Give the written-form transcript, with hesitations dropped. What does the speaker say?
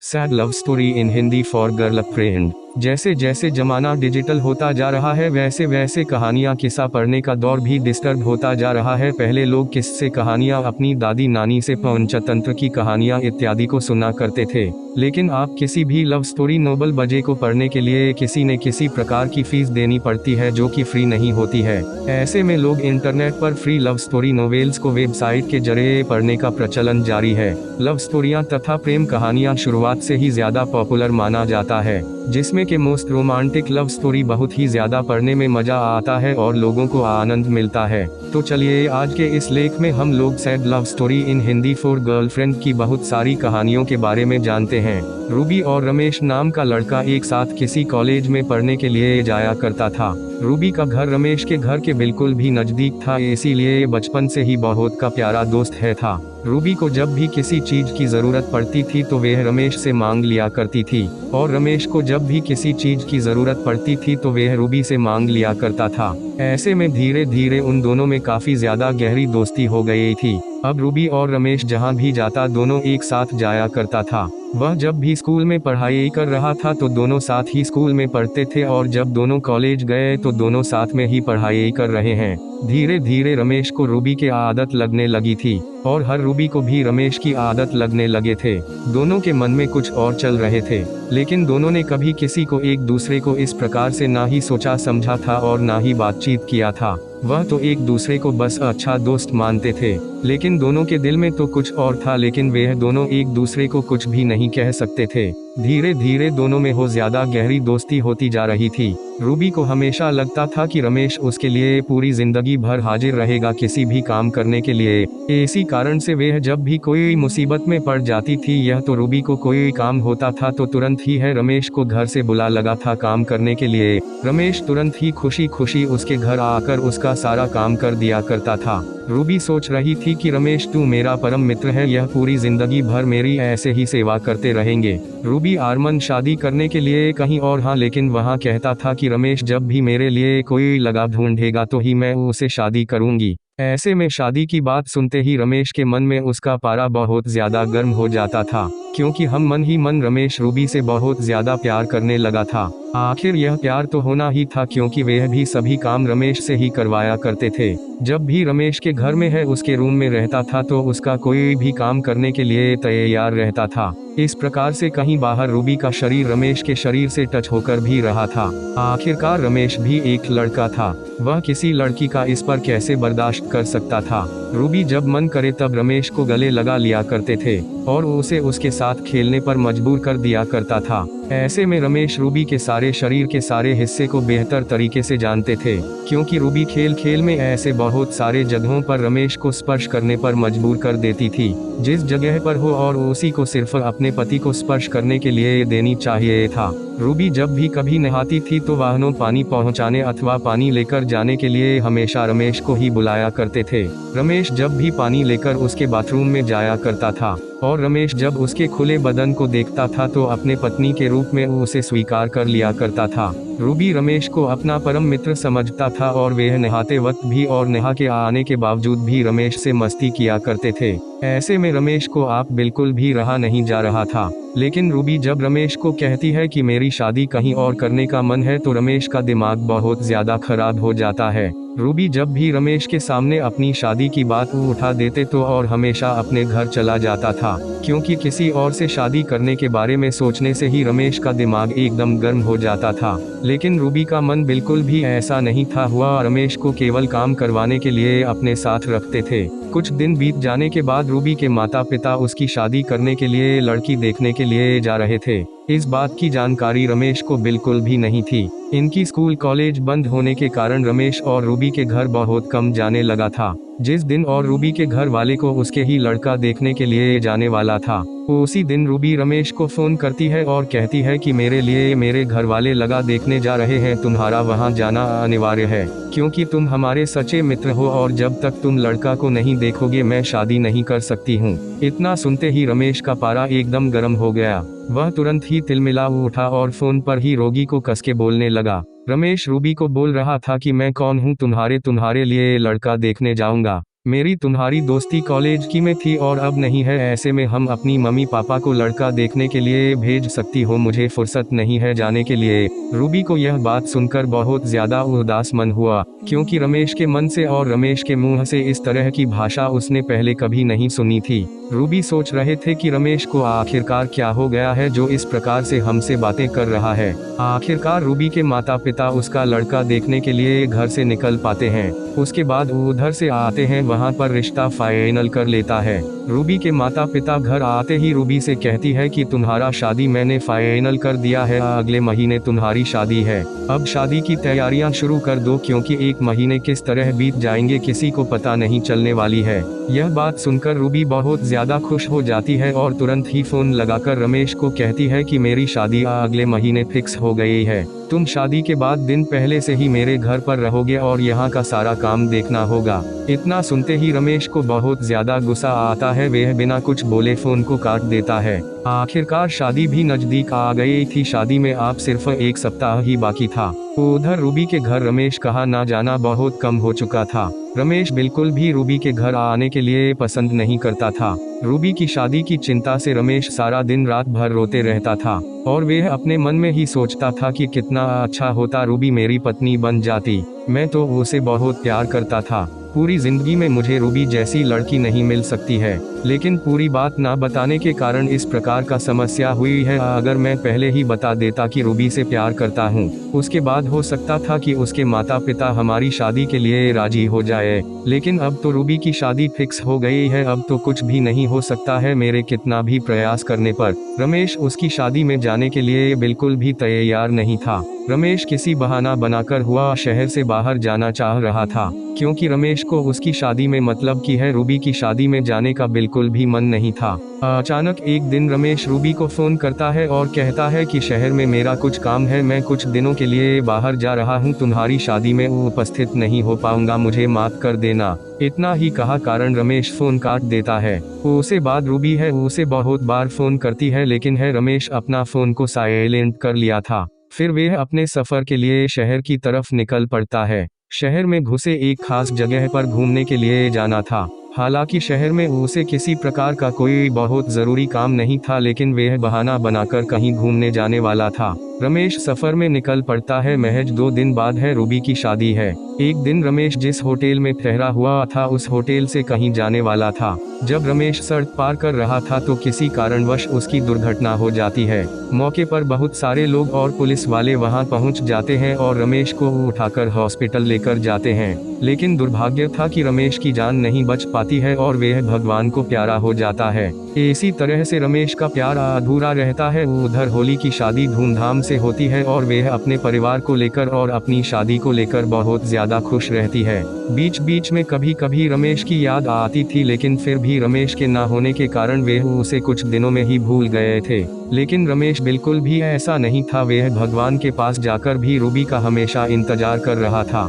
Sad love story in Hindi for girlfriend. जैसे जैसे जमाना डिजिटल होता जा रहा है वैसे वैसे कहानियाँ किस्सा पढ़ने का दौर भी डिस्टर्ब होता जा रहा है। पहले लोग किस्से कहानियाँ अपनी दादी नानी से पंचतंत्र की कहानियाँ इत्यादि को सुना करते थे, लेकिन आप किसी भी लव स्टोरी नोबल बजे को पढ़ने के लिए किसी न किसी प्रकार की फीस देनी पड़ती है, जो कि फ्री नहीं होती है। ऐसे में लोग इंटरनेट पर फ्री लव स्टोरी नोवेल्स को वेबसाइट के जरिए पढ़ने का प्रचलन जारी है। लव स्टोरियाँ तथा प्रेम कहानियाँ शुरुआत से ही ज्यादा पॉपुलर माना जाता है, जिसमें के मोस्ट रोमांटिक लव स्टोरी बहुत ही ज्यादा पढ़ने में मजा आता है और लोगों को आनंद मिलता है। तो चलिए आज के इस लेख में हम लोग sad love story in Hindi for girlfriend की बहुत सारी कहानियों के बारे में जानते हैं। रूबी और रमेश नाम का लड़का एक साथ किसी कॉलेज में पढ़ने के लिए जाया करता था। रूबी का घर रमेश के घर के बिल्कुल भी नजदीक था, इसीलिए बचपन से ही बहुत का प्यारा दोस्त था। रूबी को जब भी किसी चीज की जरूरत पड़ती थी तो वह रमेश से मांग लिया करती थी, और रमेश को जब भी किसी चीज की जरूरत पड़ती थी तो वह रूबी से मांग लिया करता था। ऐसे में धीरे धीरे उन दोनों में काफी ज्यादा गहरी दोस्ती हो गई थी। अब रूबी और रमेश जहाँ भी जाता दोनों एक साथ जाया करता था। वह जब भी स्कूल में पढ़ाई कर रहा था तो दोनों साथ ही स्कूल में पढ़ते थे, और जब दोनों कॉलेज गए तो दोनों साथ में ही पढ़ाई कर रहे हैं। धीरे धीरे रमेश को रूबी की आदत लगने लगी थी, और हर रूबी को भी रमेश की आदत लगने लगे थे। दोनों के मन में कुछ और चल रहे थे, लेकिन दोनों ने कभी किसी को एक दूसरे को इस प्रकार से ना ही सोचा समझा था और ना ही बातचीत किया था। वह तो एक दूसरे को बस अच्छा दोस्त मानते थे, लेकिन दोनों के दिल में तो कुछ और था, लेकिन वे दोनों एक दूसरे को कुछ भी नहीं कह सकते थे। धीरे धीरे दोनों में हो ज्यादा गहरी दोस्ती होती जा रही थी। रूबी को हमेशा लगता था कि रमेश उसके लिए पूरी जिंदगी भर हाजिर रहेगा किसी भी काम करने के लिए। इसी कारण से वह जब भी कोई मुसीबत में पड़ जाती थी यह तो रूबी को कोई काम होता था तो तुरंत ही है रमेश को घर से बुला लगा था काम करने के लिए। रमेश तुरंत ही खुशी खुशी उसके घर आकर उसका सारा काम कर दिया करता था। रूबी सोच रही थी कि रमेश तू मेरा परम मित्र है, यह पूरी जिंदगी भर मेरी ऐसे ही सेवा करते रहेंगे। रूबी आरमन शादी करने के लिए कहीं और हाँ, लेकिन वहाँ कहता था कि रमेश जब भी मेरे लिए कोई लगाव ढूंढेगा तो ही मैं उसे शादी करूंगी। ऐसे में शादी की बात सुनते ही रमेश के मन में उसका पारा बहुत ज्यादा गर्म हो जाता था, क्योंकि हम मन ही मन रमेश रूबी से बहुत ज्यादा प्यार करने लगा था। आखिर यह प्यार तो होना ही था, क्योंकि वह भी सभी काम रमेश से ही करवाया करते थे। जब भी रमेश के घर में है उसके रूम में रहता था तो उसका कोई भी काम करने के लिए तैयार रहता था। इस प्रकार से कहीं बाहर रूबी का शरीर रमेश के शरीर से टच होकर भी रहा था। आखिरकार रमेश भी एक लड़का था, वह किसी लड़की का इस पर कैसे बर्दाश्त कर सकता था। रूबी जब मन करे तब रमेश को गले लगा लिया करते थे और उसे उसके साथ खेलने पर मजबूर कर दिया करता था। ऐसे में रमेश रूबी के सारे शरीर के सारे हिस्से को बेहतर तरीके से जानते थे, क्योंकि रूबी खेल खेल में ऐसे बहुत सारे जगहों पर रमेश को स्पर्श करने पर मजबूर कर देती थी जिस जगह पर हो, और उसी को सिर्फ अपने पति को स्पर्श करने के लिए देनी चाहिए था। रूबी जब भी कभी नहाती थी तो वाहनों पानी पहुंचाने अथवा पानी लेकर जाने के लिए हमेशा रमेश को ही बुलाया करते थे। रमेश जब भी पानी लेकर उसके बाथरूम में जाया करता था, और रमेश जब उसके खुले बदन को देखता था तो अपने पत्नी के रूप में उसे स्वीकार कर लिया करता था। रूबी रमेश को अपना परम मित्र समझता था, और वह नहाते वक्त भी और नहा के आने के बावजूद भी रमेश से मस्ती किया करते थे। ऐसे में रमेश को आप बिल्कुल भी रहा नहीं जा रहा था। लेकिन रूबी जब रमेश को कहती है कि मेरी शादी कहीं और करने का मन है तो रमेश का दिमाग बहुत ज्यादा खराब हो जाता है। रूबी जब भी रमेश के सामने अपनी शादी की बात उठा देते तो और हमेशा अपने घर चला जाता था, क्योंकि किसी और से शादी करने के बारे में सोचने से ही रमेश का दिमाग एकदम गर्म हो जाता था। लेकिन रूबी का मन बिल्कुल भी ऐसा नहीं था, हुआ रमेश को केवल काम करवाने के लिए अपने साथ रखते थे। कुछ दिन बीत जाने के बाद रूबी के माता पिता उसकी शादी करने के लिए लड़की देखने के लिए जा रहे थे। इस बात की जानकारी रमेश को बिल्कुल भी नहीं थी। इनकी स्कूल कॉलेज बंद होने के कारण रमेश और रूबी के घर बहुत कम जाने लगा था। जिस दिन और रूबी के घर वाले को उसके ही लड़का देखने के लिए जाने वाला था, उसी दिन रूबी रमेश को फोन करती है और कहती है कि मेरे लिए मेरे घर वाले लगा देखने जा रहे हैं, तुम्हारा वहां जाना अनिवार्य है, क्योंकि तुम हमारे सच्चे मित्र हो और जब तक तुम लड़का को नहीं देखोगे मैं शादी नहीं कर सकती हूँ। इतना सुनते ही रमेश का पारा एकदम गर्म हो गया। वह तुरंत ही तिलमिला उठा और फोन पर ही रोगी को कस के बोलने लगा। रमेश रूबी को बोल रहा था कि मैं कौन हूँ, तुम्हारे लिए लड़का देखने जाऊंगा। मेरी तुम्हारी दोस्ती कॉलेज की में थी और अब नहीं है, ऐसे में हम अपनी मम्मी पापा को लड़का देखने के लिए भेज सकती हो, मुझे फुर्सत नहीं है जाने के लिए। रूबी को यह बात सुनकर बहुत ज्यादा उदास मन हुआ, क्योंकि रमेश के मन से और रमेश के मुंह से इस तरह की भाषा उसने पहले कभी नहीं सुनी थी। रूबी सोच रहे थे कि रमेश को आखिरकार क्या हो गया है जो इस प्रकार से हमसे बातें कर रहा है। आखिरकार रूबी के माता पिता उसका लड़का देखने के लिए घर से निकल पाते हैं, उसके बाद उधर से आते हैं, वहां पर रिश्ता फाइनल कर लेता है। रूबी के माता पिता घर आते ही रूबी से कहती है कि तुम्हारा शादी मैंने फाइनल कर दिया है, अगले महीने तुम्हारी शादी है, अब शादी की तैयारियां शुरू कर दो, क्योंकि एक महीने किस तरह बीत जाएंगे किसी को पता नहीं चलने वाली है। यह बात सुनकर रूबी बहुत ज्यादा खुश हो जाती है और तुरंत ही फोन लगाकर रमेश को कहती है कि मेरी शादी अगले महीने फिक्स हो गई है, तुम शादी के बाद दिन पहले से ही मेरे घर पर रहोगे और यहाँ का सारा काम देखना होगा। इतना सुनते ही रमेश को बहुत ज्यादा गुस्सा आता है, वह बिना कुछ बोले फोन को काट देता है। आखिरकार शादी भी नजदीक आ गई थी, शादी में आप सिर्फ एक सप्ताह ही बाकी था। उधर रूबी के घर रमेश का ना जाना बहुत कम हो चुका था। रमेश बिल्कुल भी रूबी के घर आने के लिए पसंद नहीं करता था। रूबी की शादी की चिंता से रमेश सारा दिन रात भर रोते रहता था और वह अपने मन में ही सोचता था कि कितना अच्छा होता रूबी मेरी पत्नी बन जाती, मैं तो उसे बहुत प्यार करता था, पूरी जिंदगी में मुझे रूबी जैसी लड़की नहीं मिल सकती है। लेकिन पूरी बात ना बताने के कारण इस प्रकार का समस्या हुई है। अगर मैं पहले ही बता देता कि रूबी से प्यार करता हूँ, उसके बाद हो सकता था कि उसके माता पिता हमारी शादी के लिए राजी हो जाए, लेकिन अब तो रूबी की शादी फिक्स हो गई है, अब तो कुछ भी नहीं हो सकता है। मेरे कितना भी प्रयास करने पर रमेश उसकी शादी में जाने के लिए बिल्कुल भी तैयार नहीं था। रमेश किसी बहाना बनाकर हुआ शहर से बाहर जाना चाह रहा था, क्योंकि रमेश को उसकी शादी में मतलब की है, रूबी की शादी में जाने का बिल्कुल भी मन नहीं था। अचानक एक दिन रमेश रूबी को फोन करता है और कहता है कि शहर में मेरा कुछ काम है, मैं कुछ दिनों के लिए बाहर जा रहा हूँ, तुम्हारी शादी में उपस्थित नहीं हो पाऊंगा, मुझे माफ कर देना। इतना ही कहा कारण रमेश फोन काट देता है। उसे बाद रूबी है उसे बहुत बार फोन करती है, लेकिन है रमेश अपना फोन को साइलेंट कर लिया था। फिर वह अपने सफर के लिए शहर की तरफ निकल पड़ता है। शहर में घुसे एक खास जगह पर घूमने के लिए जाना था। हालांकि शहर में उसे किसी प्रकार का कोई बहुत जरूरी काम नहीं था, लेकिन वह बहाना बनाकर कहीं घूमने जाने वाला था। रमेश सफर में निकल पड़ता है। महज 2 दिन बाद है रूबी की शादी है। एक दिन रमेश जिस होटल में ठहरा हुआ था उस होटल से कहीं जाने वाला था। जब रमेश सड़क पार कर रहा था तो किसी कारणवश उसकी दुर्घटना हो जाती है। मौके पर बहुत सारे लोग और पुलिस वाले वहां पहुंच जाते हैं और रमेश को उठाकर हॉस्पिटल लेकर जाते हैं, लेकिन दुर्भाग्य था कि रमेश की जान नहीं बच पाती है और वह भगवान को प्यारा हो जाता है। इसी तरह से रमेश का प्यार अधूरा रहता है। उधर होली की शादी धूमधाम से होती है और वह अपने परिवार को लेकर और अपनी शादी को लेकर बहुत ज्यादा खुश रहती है। बीच बीच में कभी कभी रमेश की याद आती थी, लेकिन फिर भी रमेश के ना होने के कारण वे उसे कुछ दिनों में ही भूल गए थे। लेकिन रमेश बिल्कुल भी ऐसा नहीं था, वह भगवान के पास जाकर भी रूबी का हमेशा इंतजार कर रहा था।